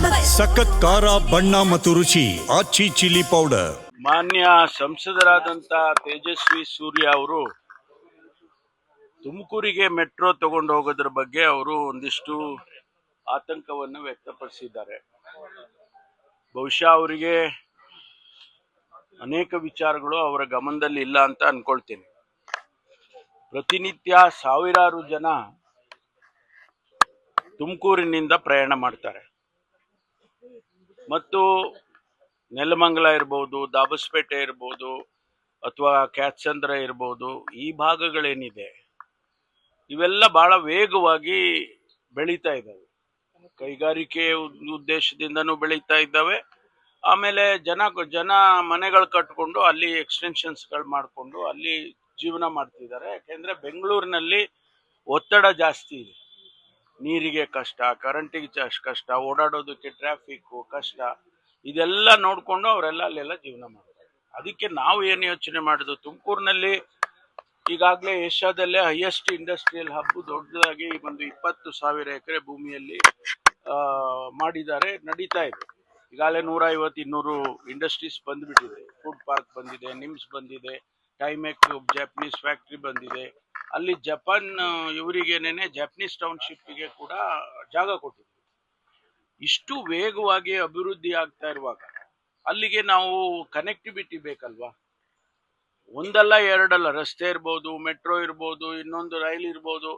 ಸಖತ್ ಖಾರ ಬಣ್ಣ ಮತ್ತು ರುಚಿ ಆಚಿ ಚಿಲ್ಲಿ ಪೌಡರ್. ಮಾನ್ಯ ಸಂಸದರಾದಂತ ತೇಜಸ್ವಿ ಸೂರ್ಯ ಅವರು ತುಮಕೂರಿಗೆ ಮೆಟ್ರೋ ತಗೊಂಡು ಹೋಗೋದ್ರ ಬಗ್ಗೆ ಅವರು ಒಂದಿಷ್ಟು ಆತಂಕವನ್ನು ವ್ಯಕ್ತಪಡಿಸಿದ್ದಾರೆ. ಬಹುಶಃ ಅವರಿಗೆ ಅನೇಕ ವಿಚಾರಗಳು ಅವರ ಗಮನದಲ್ಲಿ ಇಲ್ಲ ಅಂತ ಅನ್ಕೊಳ್ತೀನಿ. ಪ್ರತಿನಿತ್ಯ ಸಾವಿರಾರು ಜನ ತುಮಕೂರಿನಿಂದ ಪ್ರಯಾಣ ಮಾಡ್ತಾರೆ ಮತ್ತು ನೆಲಮಂಗಲ ಇರ್ಬೋದು, ದಾಬಸ್ಪೇಟೆ ಇರ್ಬೋದು, ಅಥವಾ ಕ್ಯಾತ್ಸಂದ್ರ ಇರ್ಬೋದು, ಈ ಭಾಗಗಳೇನಿದೆ ಇವೆಲ್ಲ ಬಹಳ ವೇಗವಾಗಿ ಬೆಳೀತಾ ಇದ್ದಾವೆ. ಕೈಗಾರಿಕೆ ಉದ್ದೇಶದಿಂದನೂ ಬೆಳೀತಾ ಇದ್ದಾವೆ. ಆಮೇಲೆ ಜನ ಮನೆಗಳು ಕಟ್ಕೊಂಡು ಅಲ್ಲಿ ಎಕ್ಸ್ಟೆನ್ಷನ್ಸ್ಗಳು ಮಾಡಿಕೊಂಡು ಅಲ್ಲಿ ಜೀವನ ಮಾಡ್ತಿದ್ದಾರೆ. ಯಾಕೆಂದ್ರೆ ಬೆಂಗಳೂರಿನಲ್ಲಿ ಒತ್ತಡ ಜಾಸ್ತಿ ಇದೆ. ನೀರಿಗೆ ಕಷ್ಟ, ಕರೆಂಟಿಗೆ ಕಷ್ಟ, ಓಡಾಡೋದಕ್ಕೆ ಟ್ರಾಫಿಕ್ಕು ಕಷ್ಟ, ಇದೆಲ್ಲ ನೋಡಿಕೊಂಡು ಅವರೆಲ್ಲ ಅಲ್ಲೆಲ್ಲ ಜೀವನ ಮಾಡ್ತಾರೆ. ಅದಕ್ಕೆ ನಾವು ಏನು ಯೋಚನೆ ಮಾಡಿದ್ವು, ತುಮಕೂರಿನಲ್ಲಿ ಈಗಾಗಲೇ ಏಷ್ಯಾದಲ್ಲೇ ಹೈಯೆಸ್ಟ್ ಇಂಡಸ್ಟ್ರಿಯಲ್ ಹಬ್ ದೊಡ್ಡದಾಗಿ ಒಂದು 20,000 ಎಕರೆ ಭೂಮಿಯಲ್ಲಿ ಮಾಡಿದ್ದಾರೆ, ನಡೀತಾ ಇದೆ. ಈಗಾಗಲೇ 150-200 ಇಂಡಸ್ಟ್ರೀಸ್ ಬಂದ್ಬಿಟ್ಟಿದೆ. ಫುಡ್ ಪಾರ್ಕ್ ಬಂದಿದೆ, ನಿಮ್ಸ್ ಬಂದಿದೆ, ಟೈಮೆಕ್ ಜಾಪನೀಸ್ ಫ್ಯಾಕ್ಟ್ರಿ ಬಂದಿದೆ. ಅಲ್ಲಿ ಜಪಾನ್ ಇವರಿಗೇನೆ ಜಾಪನೀಸ್ ಟೌನ್ಶಿಪ್ಗೆ ಕೂಡ ಜಾಗ ಕೊಟ್ಟಿದೆ. ಇಷ್ಟು ವೇಗವಾಗಿ ಅಭಿವೃದ್ಧಿ ಆಗ್ತಾ ಇರುವಾಗ ಅಲ್ಲಿಗೆ ನಾವು ಕನೆಕ್ಟಿವಿಟಿ ಬೇಕಲ್ವಾ? ಒಂದಲ್ಲ ಎರಡಲ್ಲ, ರಸ್ತೆ ಇರ್ಬೋದು, ಮೆಟ್ರೋ ಇರ್ಬೋದು, ಇನ್ನೊಂದು ರೈಲ್ ಇರ್ಬೋದು,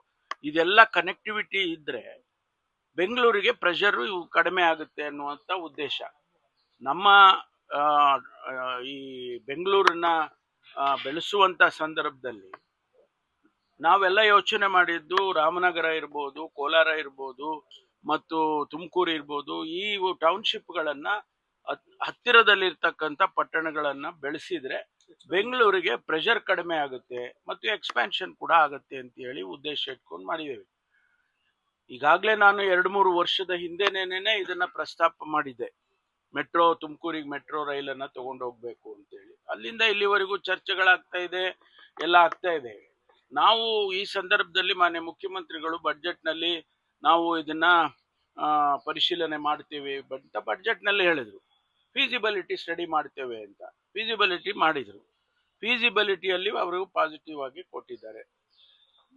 ಇದೆಲ್ಲ ಕನೆಕ್ಟಿವಿಟಿ ಇದ್ರೆ ಬೆಂಗಳೂರಿಗೆ ಪ್ರೆಷರ್ ಕಡಿಮೆ ಆಗುತ್ತೆ ಅನ್ನುವಂಥ ಉದ್ದೇಶ. ನಮ್ಮ ಈ ಬೆಂಗಳೂರನ್ನ ಬೆಳೆಸುವಂತ ಸಂದರ್ಭದಲ್ಲಿ ನಾವೆಲ್ಲ ಯೋಚನೆ ಮಾಡಿದ್ದು ರಾಮನಗರ ಇರ್ಬೋದು, ಕೋಲಾರ ಇರ್ಬೋದು ಮತ್ತು ತುಮಕೂರು ಇರ್ಬೋದು, ಈ ಟೌನ್ಶಿಪ್ಗಳನ್ನ ಹತ್ತಿರದಲ್ಲಿರ್ತಕ್ಕಂಥ ಪಟ್ಟಣಗಳನ್ನ ಬೆಳೆಸಿದ್ರೆ ಬೆಂಗಳೂರಿಗೆ ಪ್ರೆಷರ್ ಕಡಿಮೆ ಆಗುತ್ತೆ ಮತ್ತು ಎಕ್ಸ್ಪ್ಯಾನ್ಷನ್ ಕೂಡ ಆಗುತ್ತೆ ಅಂತ ಹೇಳಿ ಉದ್ದೇಶ ಇಟ್ಕೊಂಡು ಮಾಡಿದ್ದೇವೆ. ಈಗಾಗಲೇ ನಾನು 2-3 ವರ್ಷದ ಹಿಂದೆನೇನೆ ಇದನ್ನ ಪ್ರಸ್ತಾಪ ಮಾಡಿದ್ದೆ. ತುಮಕೂರಿಗೆ ಮೆಟ್ರೋ ರೈಲನ್ನು ತಗೊಂಡು ಹೋಗ್ಬೇಕು ಅಂತೇಳಿ. ಅಲ್ಲಿಂದ ಇಲ್ಲಿವರೆಗೂ ಚರ್ಚೆಗಳಾಗ್ತಾ ಇದೆ, ಎಲ್ಲ ಆಗ್ತಾ ಇದೆ. ನಾವು ಈ ಸಂದರ್ಭದಲ್ಲಿ ಮಾನ್ಯ ಮುಖ್ಯಮಂತ್ರಿಗಳು ಬಡ್ಜೆಟ್ನಲ್ಲಿ ನಾವು ಇದನ್ನ ಪರಿಶೀಲನೆ ಮಾಡ್ತೀವಿ ಅಂತ ಬಡ್ಜೆಟ್ನಲ್ಲಿ ಹೇಳಿದ್ರು. ಫೀಸಿಬಿಲಿಟಿ ಸ್ಟಡಿ ಮಾಡ್ತೇವೆ ಅಂತ ಫೀಸಿಬಿಲಿಟಿ ಮಾಡಿದ್ರು. ಫೀಸಿಬಿಲಿಟಿಯಲ್ಲಿ ಅವರು ಪಾಸಿಟಿವ್ ಆಗಿ ಕೊಟ್ಟಿದ್ದಾರೆ.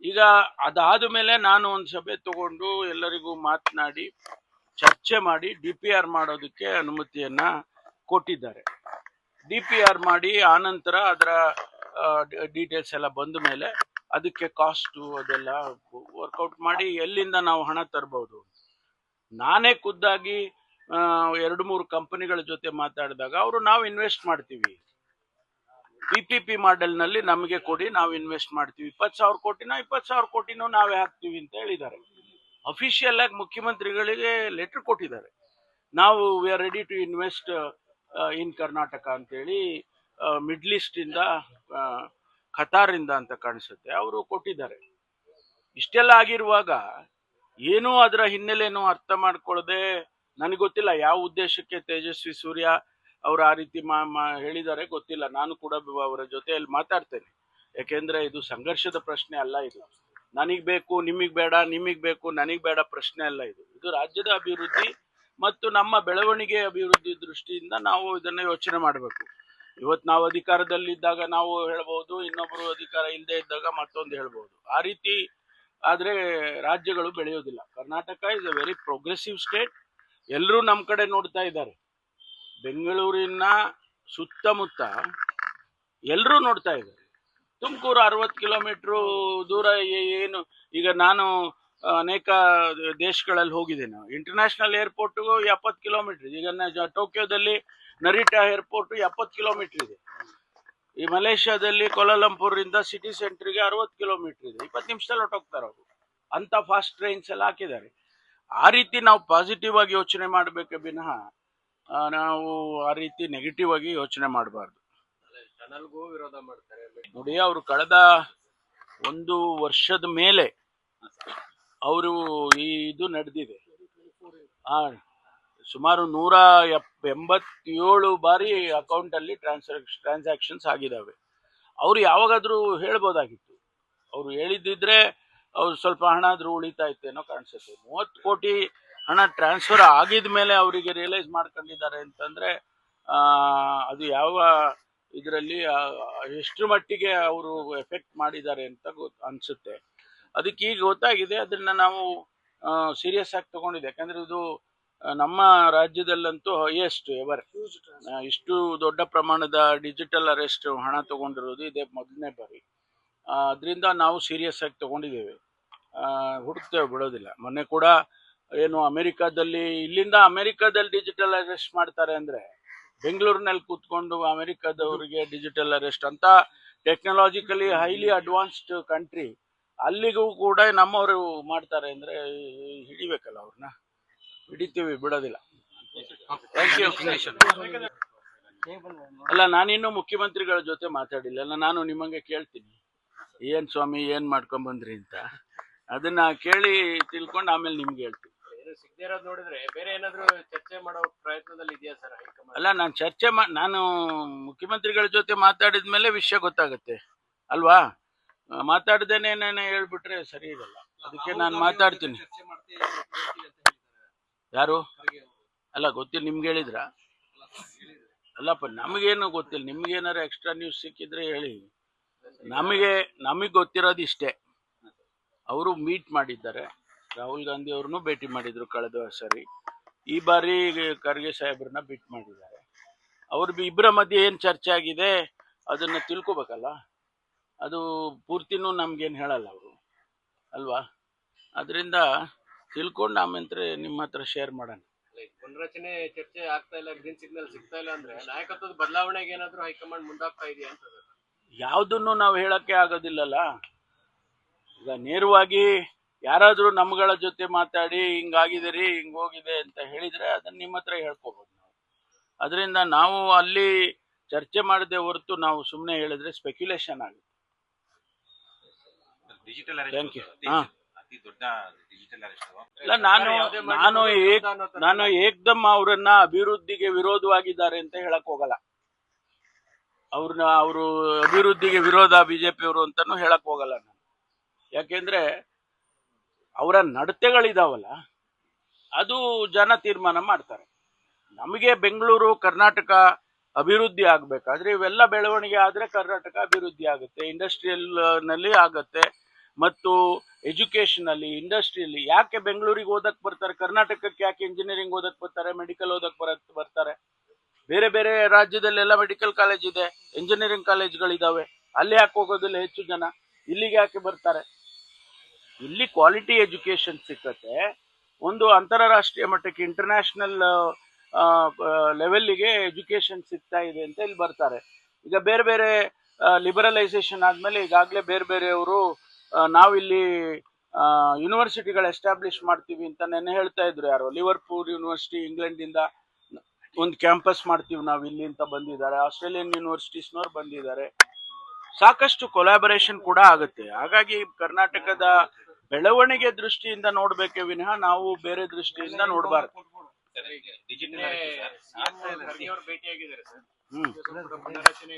ಈಗ ಅದಾದ ಮೇಲೆ ನಾನು ಒಂದು ಸಭೆ ತಗೊಂಡು ಎಲ್ಲರಿಗೂ ಮಾತನಾಡಿ ಚರ್ಚೆ ಮಾಡಿ DPR ಮಾಡೋದಕ್ಕೆ ಅನುಮತಿಯನ್ನ ಕೊಟ್ಟಿದ್ದಾರೆ. DPR ಮಾಡಿ ಆನಂತರ ಅದರ ಡೀಟೇಲ್ಸ್ ಎಲ್ಲ ಬಂದ ಮೇಲೆ ಅದಕ್ಕೆ ಕಾಸ್ಟು ಅದೆಲ್ಲ ವರ್ಕೌಟ್ ಮಾಡಿ ಎಲ್ಲಿಂದ ನಾವು ಹಣ ತರಬಹುದು. ನಾನೇ ಖುದ್ದಾಗಿ 2-3 ಕಂಪನಿಗಳ ಜೊತೆ ಮಾತಾಡಿದಾಗ ಅವರು ನಾವು ಇನ್ವೆಸ್ಟ್ ಮಾಡ್ತೀವಿ, PPP ಮಾಡೆಲ್ನಲ್ಲಿ ನಮಗೆ ಕೊಡಿ, ನಾವು ಇನ್ವೆಸ್ಟ್ ಮಾಡ್ತೀವಿ, 20,000 ಕೋಟಿನೋ 20,000 ಕೋಟಿನೋ ನಾವೇ ಹಾಕ್ತೀವಿ ಅಂತ ಹೇಳಿದ್ದಾರೆ. ಅಫಿಷಿಯಲ್ ಆಗಿ ಮುಖ್ಯಮಂತ್ರಿಗಳಿಗೆ ಲೆಟರ್ ಕೊಟ್ಟಿದ್ದಾರೆ. ನಾವು we are ready to invest in Karnataka ಅಂತೇಳಿ ಮಿಡ್ಲ್ ಈಸ್ಟ್ ಇಂದ ಖತಾರಿಂದ ಅಂತ ಕಾಣಿಸುತ್ತೆ ಅವರು ಕೊಟ್ಟಿದ್ದಾರೆ. ಇಷ್ಟೆಲ್ಲ ಆಗಿರುವಾಗ ಏನೂ ಅದರ ಹಿನ್ನೆಲೆನೂ ಅರ್ಥ ಮಾಡ್ಕೊಳ್ಳದೆ, ನನಗೆ ಗೊತ್ತಿಲ್ಲ ಯಾವ ಉದ್ದೇಶಕ್ಕೆ ತೇಜಸ್ವಿ ಸೂರ್ಯ ಅವರು ಆ ರೀತಿ ಹೇಳಿದ್ದಾರೆ ಗೊತ್ತಿಲ್ಲ. ನಾನು ಕೂಡ ಅವರ ಜೊತೆಯಲ್ಲಿ ಮಾತಾಡ್ತೇನೆ. ಯಾಕೆಂದ್ರೆ ಇದು ಸಂಘರ್ಷದ ಪ್ರಶ್ನೆ ಅಲ್ಲ. ಇದು ನನಗ್ ಬೇಕು ನಿಮಗ್ ಬೇಡ, ನಿಮಗ್ ಬೇಕು ನನಗ್ ಬೇಡ ಪ್ರಶ್ನೆ ಅಲ್ಲ. ಇದು ರಾಜ್ಯದ ಅಭಿವೃದ್ಧಿ ಮತ್ತು ನಮ್ಮ ಬೆಳವಣಿಗೆ ಅಭಿವೃದ್ಧಿ ದೃಷ್ಟಿಯಿಂದ ನಾವು ಇದನ್ನ ಯೋಚನೆ ಮಾಡಬೇಕು. ಇವತ್ತು ನಾವು ಅಧಿಕಾರದಲ್ಲಿದ್ದಾಗ ನಾವು ಹೇಳ್ಬಹುದು, ಇನ್ನೊಬ್ರು ಅಧಿಕಾರ ಇಲ್ಲದೆ ಇದ್ದಾಗ ಮತ್ತೊಂದು ಹೇಳ್ಬಹುದು. ಆ ರೀತಿ ಆದ್ರೆ ರಾಜ್ಯಗಳು ಬೆಳೆಯೋದಿಲ್ಲ. Karnataka is a very progressive state. ಎಲ್ಲರೂ ನಮ್ಮ ಕಡೆ ನೋಡ್ತಾ ಇದ್ದಾರೆ. ಬೆಂಗಳೂರಿನ ಸುತ್ತಮುತ್ತ ಎಲ್ಲರೂ ನೋಡ್ತಾ ಇದ್ದಾರೆ. ತುಮಕೂರು 60 ಕಿಲೋಮೀಟರ್ ದೂರ ಏನು. ಈಗ ನಾನು ಅನೇಕ ದೇಶಗಳಲ್ಲಿ ಹೋಗಿದ್ದೇನೆ. ಇಂಟರ್ನ್ಯಾಷನಲ್ ಏರ್ಪೋರ್ಟ್ಗೂ 70 ಕಿಲೋಮೀಟರ್. ಈಗ ಟೋಕಿಯೋದಲ್ಲಿ ನರಿಟಾ ಏರ್ಪೋರ್ಟ್ 70 ಕಿಲೋಮೀಟರ್ ಇದೆ. ಈ ಮಲೇಷ್ಯಾದಲ್ಲಿ ಕೋಲಾಲಂಪುರಿಂದ ಸಿಟಿ ಸೆಂಟರ್ಗೆ 60 ಕಿಲೋಮೀಟರ್ ಇದೆ. 20 ನಿಮಿಷದಲ್ಲಿ ಹೊಟ್ಟೋಗ್ತಾರೆ ಅವರು. ಅಂತ ಫಾಸ್ಟ್ ಟ್ರೈನ್ಸ್ ಎಲ್ಲ ಹಾಕಿದ್ದಾರೆ. ಆ ರೀತಿ ನಾವು ಪಾಸಿಟಿವ್ ಆಗಿ ಯೋಚನೆ ಮಾಡಬೇಕೆ ವಿನಃ ನಾವು ಆ ರೀತಿ ನೆಗೆಟಿವ್ ಆಗಿ ಯೋಚನೆ ಮಾಡಬಾರ್ದು. ವಿರೋಧ ಮಾಡ್ತಾರೆ ನೋಡಿ. ಅವರು ಕಳೆದ 1 ವರ್ಷದ ಮೇಲೆ ಅವರು ಇದು ನಡೆದಿದೆ. ಸುಮಾರು 187 ಬಾರಿ ಅಕೌಂಟ್ ಅಲ್ಲಿ ಟ್ರಾನ್ಸಾಕ್ಷನ್ಸ್ ಆಗಿದ್ದಾವೆ. ಅವ್ರು ಯಾವಾಗಾದ್ರೂ ಹೇಳ್ಬೋದಾಗಿತ್ತು. ಅವ್ರು ಹೇಳಿದ್ದಿದ್ರೆ ಅವ್ರು ಸ್ವಲ್ಪ ಹಣ ಆದ್ರೂ ಉಳಿತಾ ಇತ್ತೇನೋ ಕಾಣಿಸುತ್ತೆ. 30 ಕೋಟಿ ಹಣ ಟ್ರಾನ್ಸ್ಫರ್ ಆಗಿದ ಮೇಲೆ ಅವರಿಗೆ ರಿಯಲೈಸ್ ಮಾಡ್ಕೊಂಡಿದ್ದಾರೆ ಅಂತಂದ್ರೆ ಅದು ಯಾವ ಇದರಲ್ಲಿ ಎಷ್ಟು ಮಟ್ಟಿಗೆ ಅವರು ಎಫೆಕ್ಟ್ ಮಾಡಿದ್ದಾರೆ ಅಂತ ಅನ್ಸುತ್ತೆ. ಅದಕ್ಕೆ ಈಗ ಗೊತ್ತಾಗಿದೆ, ಅದನ್ನ ನಾವು ಸೀರಿಯಸ್ ಆಗಿ ತಗೊಂಡಿದೆ. ಯಾಕಂದ್ರೆ ಇದು ನಮ್ಮ ರಾಜ್ಯದಲ್ಲಂತೂ ಹೈಯೆಸ್ಟ್ ಎವರ್, ಇಷ್ಟು ದೊಡ್ಡ ಪ್ರಮಾಣದ ಡಿಜಿಟಲ್ ಅರೆಸ್ಟ್ ಹಣ ತಗೊಂಡಿರೋದು ಇದೇ ಮೊದಲನೇ ಬಾರಿ. ಅದರಿಂದ ನಾವು ಸೀರಿಯಸ್ ಆಗಿ ತಗೊಂಡಿದ್ದೇವೆ, ಹುಡುಕ್ತೇವೆ, ಬಿಡೋದಿಲ್ಲ. ಮೊನ್ನೆ ಕೂಡ ಏನು ಅಮೆರಿಕಾದಲ್ಲಿ, ಇಲ್ಲಿಂದ ಅಮೆರಿಕಾದಲ್ಲಿ ಡಿಜಿಟಲ್ ಅರೆಸ್ಟ್ ಮಾಡ್ತಾರೆ ಅಂದ್ರೆ ಬೆಂಗಳೂರಿನಲ್ಲಿ ಕೂತ್ಕೊಂಡು ಅಮೆರಿಕಾದವರಿಗೆ ಡಿಜಿಟಲ್ ಅರೆಸ್ಟ್ ಅಂತ ಟೆಕ್ನಾಲಜಿಕಲಿ ಹೈಲಿ ಅಡ್ವಾನ್ಸ್ಡ್ ಕಂಟ್ರಿ, ಅಲ್ಲಿಗೂ ಕೂಡ ನಮ್ಮವರು ಮಾಡ್ತಾರೆ ಅಂದ್ರೆ ಹಿಡಿಬೇಕಲ್ಲ, ಅವ್ರನ್ನ ಹಿಡಿತೀವಿ, ಬಿಡೋದಿಲ್ಲ. Thank you. ಅಲ್ಲ, ನಾನಿನ್ನೂ ಮುಖ್ಯಮಂತ್ರಿಗಳ ಜೊತೆ ಮಾತಾಡಿಲ್ಲ. ಅಲ್ಲ, ನಾನು ನಿಮಗೆ ಕೇಳ್ತೀನಿ, ಏನ್ ಸ್ವಾಮಿ ಏನ್ ಮಾಡ್ಕೊಂಡ್ ಬಂದ್ರಿ ಅಂತ. ಅದನ್ನ ಕೇಳಿ ತಿಳ್ಕೊಂಡು ಆಮೇಲೆ ನಿಮ್ಗೆ ಹೇಳ್ತೀನಿ. ಸಿಗದೇ ಇರೋದು ನೋಡಿದ್ರೆ ಬೇರೆ ಏನಾದ್ರು ಚರ್ಚೆ ಮಾಡೋ ಪ್ರಯತ್ನದಲ್ಲಿ ಇದೆಯಾ ಸರ್ ಹೈಕಮಾಂಡ್? ಅಲ್ಲ, ನಾನು ಮುಖ್ಯಮಂತ್ರಿಗಳ ಜೊತೆ ಮಾತಾಡಿದ್ಮೇಲೆ ವಿಷಯ ಗೊತ್ತಾಗುತ್ತೆ ಅಲ್ವಾ. ಮಾತಾಡ್ದೇನೆ ಹೇಳ್ಬಿಟ್ರೆ ಸರಿ ಇರಲ್ಲ. ಅದಕ್ಕೆ ನಾನು ಮಾತಾಡ್ತೀನಿ. ಯಾರು? ಅಲ್ಲ, ಗೊತ್ತಿಲ್ಲ. ನಿಮ್ಗೆ ಹೇಳಿದ್ರ? ಅಲ್ಲಪ್ಪ, ನಮಗೇನು ಗೊತ್ತಿಲ್ಲ. ನಿಮ್ಗೇನಾರು ಎಕ್ಸ್ಟ್ರಾ ನ್ಯೂಸ್ ಸಿಕ್ಕಿದ್ರೆ ಹೇಳಿ. ನಮಗೆ ಗೊತ್ತಿರೋದು ಇಷ್ಟೇ. ಅವರು ಮೀಟ್ ಮಾಡಿದ್ದಾರೆ, ರಾಹುಲ್ ಗಾಂಧಿ ಅವ್ರನ್ನೂ ಭೇಟಿ ಮಾಡಿದ್ರು ಕಳೆದ ಸರಿ. ಈ ಬಾರಿ ಖರ್ಗೆ ಸಾಹೇಬ್ರನ್ನ ಭೇಟಿ ಮಾಡಿದ್ದಾರೆ. ಅವ್ರ ಇಬ್ಬರ ಮಧ್ಯೆ ಏನು ಚರ್ಚೆ ಆಗಿದೆ ಅದನ್ನ ತಿಳ್ಕೊಬೇಕಲ್ಲ. ಅದು ಪೂರ್ತಿನೂ ನಮ್ಗೇನು ಹೇಳಲ್ಲ ಅವರು, ಅಲ್ವಾ. ಅದರಿಂದ ತಿಳ್ಕೊಂಡು ಆಮೇಲೆ ನಿಮ್ಮ ಹತ್ರ ಶೇರ್ ಮಾಡೋಣ. ಪುನರಚನೆ ಚರ್ಚೆ ಆಗ್ತಾ ಇಲ್ಲ, ಗ್ರೀನ್ ಸಿಗ್ನಲ್ ಸಿಗ್ತಾ ಇಲ್ಲ ಅಂದ್ರೆ ನಾಯಕತ್ವದ ಬದಲಾವಣೆಗೆ ಏನಾದ್ರು ಹೈಕಮಾಂಡ್ ಮುಂದಾಗ್ತಾ ಇದೆಯಾ ಅಂತ? ಯಾವುದನ್ನು ನಾವು ಹೇಳಕ್ಕೆ ಆಗೋದಿಲ್ಲಲ್ಲ. ಈಗ ನೇರವಾಗಿ ಯಾರಾದ್ರೂ ನಮ್ಗಳ ಜೊತೆ ಮಾತಾಡಿ ಹಿಂಗಾಗಿದ್ದೀರಿ, ಹಿಂಗೋಗಿದೆ ಅಂತ ಹೇಳಿದ್ರೆ ಅದನ್ನ ನಿಮ್ಮ ಹತ್ರ ಹೇಳ್ಕೋಬಹುದು ನಾವು. ಅದರಿಂದ ನಾವು ಅಲ್ಲಿ ಚರ್ಚೆ ಮಾಡದೆ ಹೊರತು ನಾವು ಸುಮ್ಮನೆ ಹೇಳಿದ್ರೆ ಸ್ಪೆಕ್ಯುಲೇಷನ್ ಆಗುತ್ತೆ. Thank you. ಇಲ್ಲ, ನಾನು ಏಕ್ದಮ್ ಅವರನ್ನ ಅಭಿವೃದ್ಧಿಗೆ ವಿರೋಧವಾಗಿದ್ದಾರೆ ಅಂತ ಹೇಳಕ್ ಹೋಗಲ್ಲ. ಅವರು ಅಭಿವೃದ್ಧಿಗೆ ವಿರೋಧ ಬಿಜೆಪಿಯವರು ಅಂತಾನು ಹೇಳಕ್ ಹೋಗಲ್ಲ ನಾನು. ಯಾಕೆಂದ್ರೆ ಅವರ ನಡತೆಗಳಿದಾವಲ್ಲ, ಅದು ಜನ ತೀರ್ಮಾನ ಮಾಡ್ತಾರೆ. ನಮಗೆ ಬೆಂಗಳೂರು ಕರ್ನಾಟಕ ಅಭಿವೃದ್ಧಿ ಆಗ್ಬೇಕಾದ್ರೆ ಇವೆಲ್ಲ ಬೆಳವಣಿಗೆ ಆದ್ರೆ ಕರ್ನಾಟಕ ಅಭಿವೃದ್ಧಿ ಆಗುತ್ತೆ. ಇಂಡಸ್ಟ್ರಿಯಲ್ ನಲ್ಲಿ ಆಗತ್ತೆ, ಮತ್ತು ಎಜುಕೇಶನ್ ಇಂಡಸ್ಟ್ರಿಯಲ್ಲಿ. ಯಾಕೆ ಬೆಂಗಳೂರಿಗೆ ಓದಕ್ ಬರ್ತಾರೆ? ಕರ್ನಾಟಕಕ್ಕೆ ಯಾಕೆ ಇಂಜಿನಿಯರಿಂಗ್ ಓದಕ್ ಬರ್ತಾರೆ, ಮೆಡಿಕಲ್ ಓದಕ್ ಬರ್ತಾರೆ? ಬೇರೆ ಬೇರೆ ರಾಜ್ಯದಲ್ಲೆಲ್ಲ ಮೆಡಿಕಲ್ ಕಾಲೇಜ್ ಇದೆ, ಇಂಜಿನಿಯರಿಂಗ್ ಕಾಲೇಜ್ಗಳಿದಾವೆ. ಅಲ್ಲಿ ಯಾಕೆ ಹೋಗೋದಿಲ್ಲ ಹೆಚ್ಚು ಜನ? ಇಲ್ಲಿಗೆ ಯಾಕೆ ಬರ್ತಾರೆ? ಇಲ್ಲಿ ಕ್ವಾಲಿಟಿ ಎಜುಕೇಶನ್ ಸಿಕ್ಕತ್ತೆ, ಒಂದು ಅಂತಾರಾಷ್ಟ್ರೀಯ ಮಟ್ಟಕ್ಕೆ ಇಂಟರ್ನ್ಯಾಷನಲ್ ಲೆವೆಲ್ಗೆ ಎಜುಕೇಶನ್ ಸಿಗ್ತಾ ಇದೆ ಅಂತ ಇಲ್ಲಿ ಬರ್ತಾರೆ. ಈಗ ಬೇರೆ ಬೇರೆ ಲಿಬರಲೈಸೇಷನ್ ಆದ್ಮೇಲೆ ಈಗಾಗಲೇ ಬೇರೆ ಬೇರೆಯವರು ನಾವಿಲ್ಲಿ ಯೂನಿವರ್ಸಿಟಿಗಳು ಎಸ್ಟಾಬ್ಲಿಷ್ ಮಾಡ್ತೀವಿ ಅಂತ ನೆನ್ನೆ ಹೇಳ್ತಾ ಇದ್ರು. ಯಾರು? ಲಿವರ್ಪೂಲ್ ಯೂನಿವರ್ಸಿಟಿ ಇಂಗ್ಲೆಂಡಿಂದ ಒಂದು ಕ್ಯಾಂಪಸ್ ಮಾಡ್ತೀವಿ ನಾವು ಇಲ್ಲಿ ಅಂತ ಬಂದಿದ್ದಾರೆ. ಆಸ್ಟ್ರೇಲಿಯನ್ ಯೂನಿವರ್ಸಿಟೀಸ್ನವ್ರು ಬಂದಿದ್ದಾರೆ. ಸಾಕಷ್ಟು ಕೊಲಾಬರೇಷನ್ ಕೂಡ ಆಗುತ್ತೆ. ಹಾಗಾಗಿ ಕರ್ನಾಟಕದ ಬೆಳವಣಿಗೆ ದೃಷ್ಟಿಯಿಂದ ನೋಡ್ಬೇಕೆ ವಿನಃ ನಾವು ಬೇರೆ ದೃಷ್ಟಿಯಿಂದ ನೋಡಬಾರ್ದು. ಭೇಟಿಯಾಗಿದ್ದಾರೆ ಸರ್.